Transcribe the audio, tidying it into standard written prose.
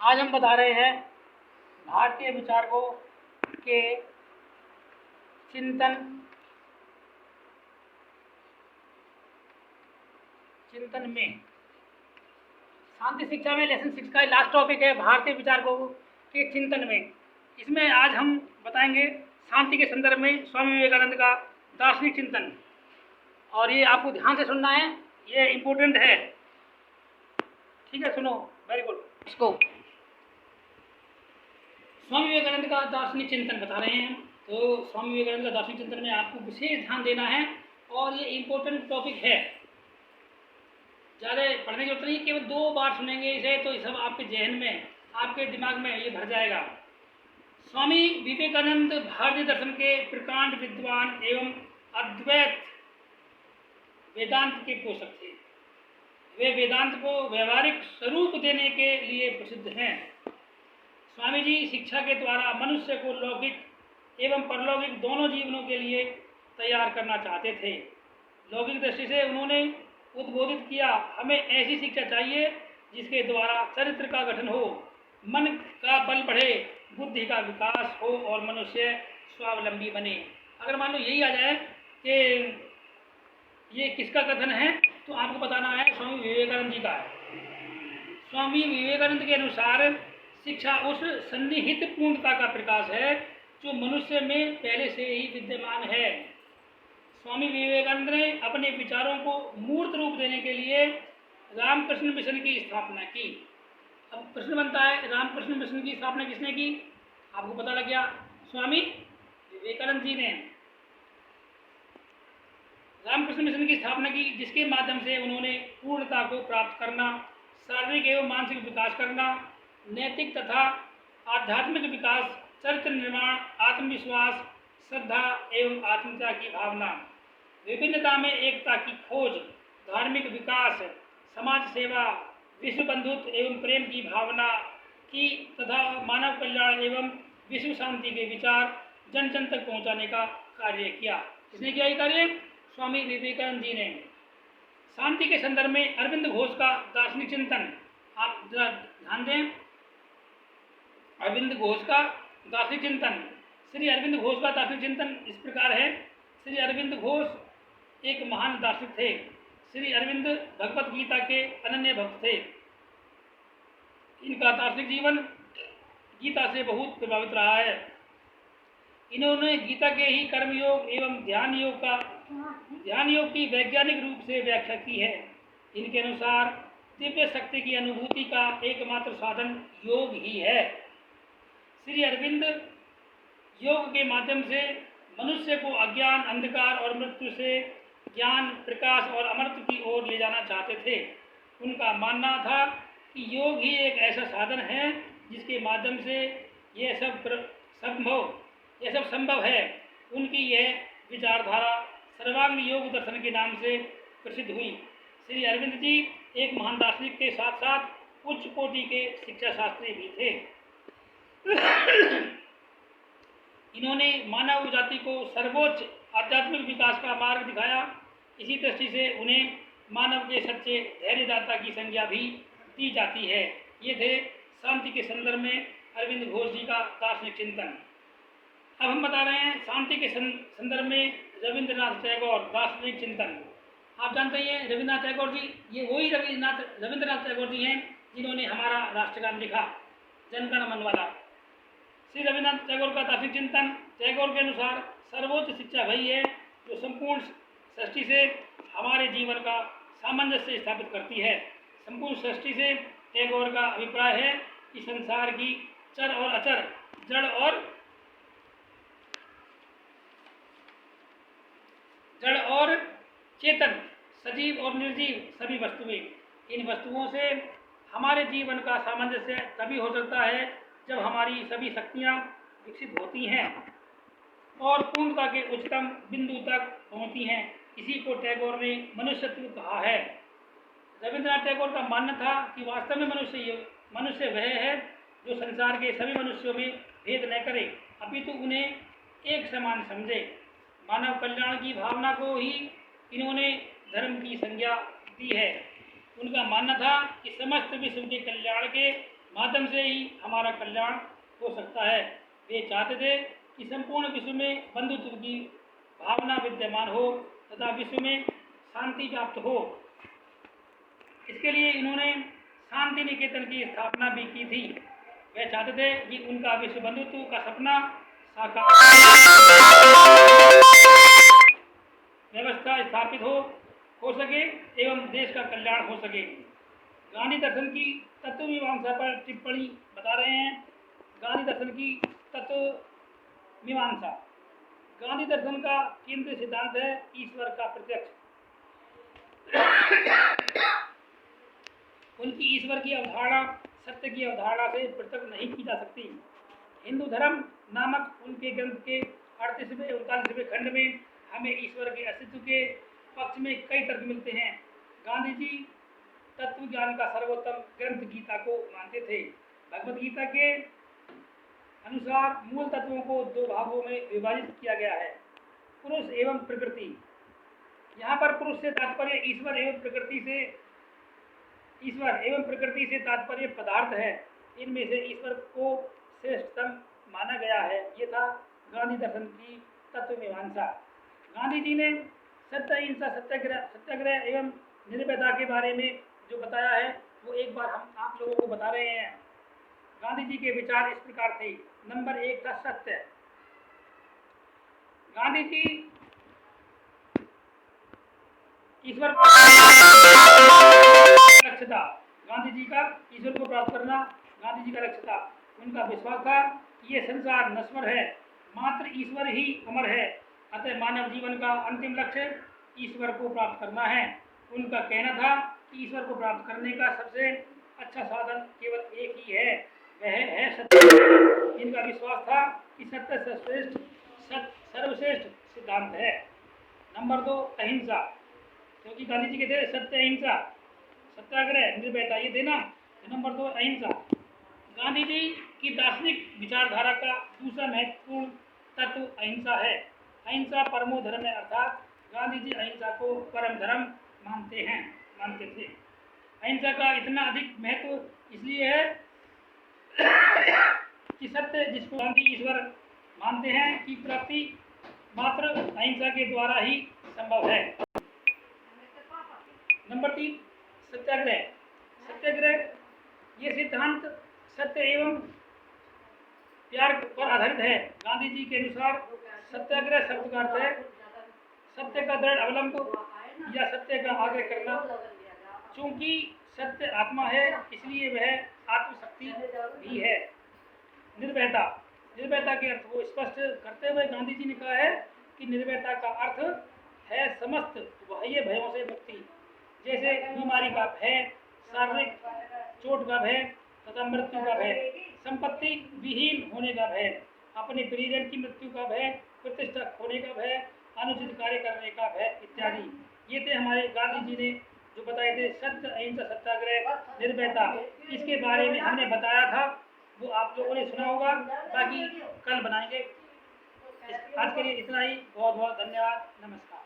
आज हम बता रहे हैं भारतीय विचारकों के चिंतन में शांति शिक्षा में लेसन 6 का लास्ट टॉपिक है भारतीय विचारकों के चिंतन में। इसमें आज हम बताएंगे शांति के संदर्भ में स्वामी विवेकानंद का दार्शनिक चिंतन, और ये आपको ध्यान से सुनना है, ये इम्पोर्टेंट है। ठीक है, सुनो, वेरी गुड। इसको स्वामी विवेकानंद का दार्शनिक चिंतन बता रहे हैं। तो स्वामी विवेकानंद का दार्शनिक चिंतन में आपको विशेष ध्यान देना है, और ये इम्पोर्टेंट टॉपिक है, ज़्यादा पढ़ने की जरूरत नहीं, केवल 2 बार सुनेंगे इसे तो ये सब आपके जहन में, आपके दिमाग में ये भर जाएगा। स्वामी विवेकानंद भारतीय दर्शन के प्रकांड विद्वान एवं अद्वैत वेदांत के पोषक थे। वे वेदांत को व्यवहारिक स्वरूप देने के लिए प्रसिद्ध हैं। स्वामी जी शिक्षा के द्वारा मनुष्य को लौकिक एवं परलौकिक दोनों जीवनों के लिए तैयार करना चाहते थे। लौकिक दृष्टि से उन्होंने उद्बोधित किया, हमें ऐसी शिक्षा चाहिए जिसके द्वारा चरित्र का गठन हो, मन का बल बढ़े, बुद्धि का विकास हो और मनुष्य स्वावलंबी बने। अगर मान लो यही आ जाए कि ये किसका कथन है, तो आपको बताना है स्वामी विवेकानंद जी का है। स्वामी विवेकानंद के अनुसार शिक्षा उस सन्निहित पूर्णता का प्रकाश है जो मनुष्य में पहले से ही विद्यमान है। स्वामी विवेकानंद ने अपने विचारों को मूर्त रूप देने के लिए रामकृष्ण मिशन की स्थापना की। अब प्रश्न बनता है, रामकृष्ण मिशन की स्थापना किसने की? आपको पता लग गया, स्वामी विवेकानंद जी ने रामकृष्ण मिशन की स्थापना की, जिसके माध्यम से उन्होंने पूर्णता को प्राप्त करना, शारीरिक एवं मानसिक विकास करना, नैतिक तथा आध्यात्मिक विकास, चरित्र निर्माण, आत्मविश्वास, श्रद्धा एवं आत्मीयता की भावना, विभिन्नता में एकता की खोज, धार्मिक विकास, समाज सेवा, विश्व बंधुत्व एवं प्रेम की भावना की तथा मानव कल्याण एवं विश्व शांति के विचार जन जन तक पहुँचाने का कार्य किया। किसने किया ये कार्य? स्वामी विवेकानंद जी ने। शांति के संदर्भ में अरविंद घोष का दार्शनिक चिंतन, आप जरा ध्यान दें। अरविंद घोष का दार्शनिक चिंतन, श्री अरविंद घोष का दार्शनिक चिंतन इस प्रकार है। श्री अरविंद घोष एक महान दार्शनिक थे। श्री अरविंद भगवत गीता के अनन्य भक्त थे। इनका दार्शनिक जीवन गीता से बहुत प्रभावित रहा है। इन्होंने गीता के ही कर्मयोग एवं ध्यान योग की वैज्ञानिक रूप से व्याख्या की है। इनके अनुसार दिव्य शक्ति की अनुभूति का एकमात्र साधन योग ही है। श्री अरविंद योग के माध्यम से मनुष्य को अज्ञान, अंधकार और मृत्यु से ज्ञान, प्रकाश और अमृत की ओर ले जाना चाहते थे। उनका मानना था कि योग ही एक ऐसा साधन है जिसके माध्यम से यह सब संभव है। उनकी यह विचारधारा सर्वांग योग दर्शन के नाम से प्रसिद्ध हुई। श्री अरविंद जी एक महान दार्शनिक के साथ साथ उच्च कोटि के शिक्षा शास्त्री भी थे। इन्होंने मानव जाति को सर्वोच्च आध्यात्मिक विकास का मार्ग दिखाया। इसी दृष्टि से उन्हें मानव के सच्चे धैर्यदाता की संज्ञा भी दी जाती है। ये थे शांति के संदर्भ में अरविंद घोष जी का दार्शनिक चिंतन। अब हम बता रहे हैं शांति के संदर्भ में रविंद्रनाथ टैगोर दार्शनिक चिंतन। आप जानते हैं रविंद्रनाथ टैगोर जी, ये वही रविंद्रनाथ टैगोर जी हैं जिन्होंने हमारा राष्ट्रगान लिखा, जनगण मन वाला। श्री रविंद्रनाथ टैगोर का दार्शनिक चिंतन, टैगोर के अनुसार सर्वोच्च शिक्षा वही है जो संपूर्ण सृष्टि से हमारे जीवन का सामंजस्य स्थापित करती है। संपूर्ण सृष्टि से टैगोर का अभिप्राय है कि संसार की चर और अचर, जड़ और चेतन, सजीव और निर्जीव सभी वस्तुएं, इन वस्तुओं से हमारे जीवन का सामंजस्य तभी हो सकता है जब हमारी सभी शक्तियां विकसित होती हैं और पूर्णता के उच्चतम बिंदु तक पहुंचती हैं। इसी को टैगोर ने मनुष्यत्व कहा है। रविंद्रनाथ टैगोर का मानना था कि वास्तव में मनुष्य वह है जो संसार के सभी मनुष्यों में भेद न करे, अपितु उन्हें एक समान समझे। मानव कल्याण की भावना को ही इन्होंने धर्म की संज्ञा दी है। उनका मानना था कि समस्त विश्व के कल्याण के माध्यम से ही हमारा कल्याण हो सकता है। वे चाहते थे कि संपूर्ण विश्व में बंधुत्व की भावना विद्यमान हो तथा विश्व में शांति प्राप्त हो। इसके लिए इन्होंने शांति निकेतन की स्थापना भी की थी। वे चाहते थे कि उनका विश्व बंधुत्व का सपना साकार व्यवस्था स्थापित हो सके एवं देश का कल्याण हो सके। गांधी दर्शन की तत्व मीमांसा पर टिप्पणी बता रहे हैं। गांधी दर्शन की तत्व मीमांसा। गांधी दर्शन का केंद्रीय सिद्धांत है ईश्वर का प्रत्यक्ष। उनकी ईश्वर की अवधारणा सत्य की अवधारणा से पृथक नहीं की जा सकती। हिंदू धर्म नामक उनके ग्रंथ के 38वें 39वें खंड में हमें ईश्वर के अस्तित्व के पक्ष में कई तर्क मिलते हैं। गांधी जी तत्व ज्ञान का सर्वोत्तम ग्रंथ गीता को मानते थे। भगवद गीता के अनुसार मूल तत्वों को दो भागों में विभाजित किया गया है, पुरुष एवं प्रकृति। यहाँ पर पुरुष से तात्पर्य ईश्वर एवं प्रकृति से तात्पर्य पदार्थ है। इनमें से ईश्वर को श्रेष्ठतम माना गया है। ये था गांधी दर्शन की तत्व मीमांसा। गांधी जी ने सत्य अहिंसा सत्याग्रह एवं निर्भयता के बारे में जो बताया है वो एक बार हम आप लोगों को बता रहे हैं। गांधी जी के विचार इस प्रकार थे। नंबर 1 था सत्य। गांधी जी ईश्वर लक्ष्य था। गांधी जी का ईश्वर को प्राप्त करना गांधी जी का लक्ष्य था। उनका विश्वास था कि ये संसार नश्वर है, मात्र ईश्वर ही अमर है, अतः मानव जीवन का अंतिम लक्ष्य ईश्वर को प्राप्त करना है। उनका कहना था कि ईश्वर को प्राप्त करने का सबसे अच्छा साधन केवल एक ही है, वह है सत्य। इनका विश्वास था कि सत्य सर्वश्रेष्ठ सिद्धांत है। नंबर 2 अहिंसा, क्योंकि गांधी जी कहते सत्य अहिंसा सत्याग्रह निर्भयता, ये देना। नंबर 2 अहिंसा। गांधी जी की दार्शनिक विचारधारा का दूसरा महत्वपूर्ण तत्व अहिंसा है। अहिंसा परमो धर्म है, अर्थात गांधी जी अहिंसा को परम धर्म मानते थे। अहिंसा का इतना अधिक महत्व इसलिए है कि सत्य जिसको गांधी ईश्वर मानते हैं की प्राप्ति मात्र अहिंसा के द्वारा ही संभव है। नंबर 3 सत्याग्रह। सत्याग्रह ये सिद्धांत सत्य एवं प्यार पर आधारित है। गांधी जी के अनुसार सत्याग्रह शब्द का अर्थ है सत्य का दृढ़ अवलंब या सत्य का आग्रह करना। चूंकि सत्य आत्मा है इसलिए वह आत्मशक्ति भी है। निर्भयता के अर्थ को स्पष्ट करते हुए गांधी जी ने कहा है कि निर्भयता का अर्थ है समस्त बाह्य भयों से मुक्ति, जैसे बीमारी का भय, शारीरिक चोट का भय तथा मृत्यु का भय, संपत्ति विहीन होने का भय, अपने परिजन की मृत्यु का भय, प्रतिष्ठा खोने का भय, अनुचित कार्य करने का भय इत्यादि। ये थे हमारे गांधी जी ने जो बताए थे सत्य अहिंसा सत्याग्रह निर्भयता। इसके बारे में हमने बताया था, वो आप लोगों ने सुना होगा, बाकी कल बनाएंगे। आज के लिए इतना ही। बहुत बहुत धन्यवाद। नमस्कार।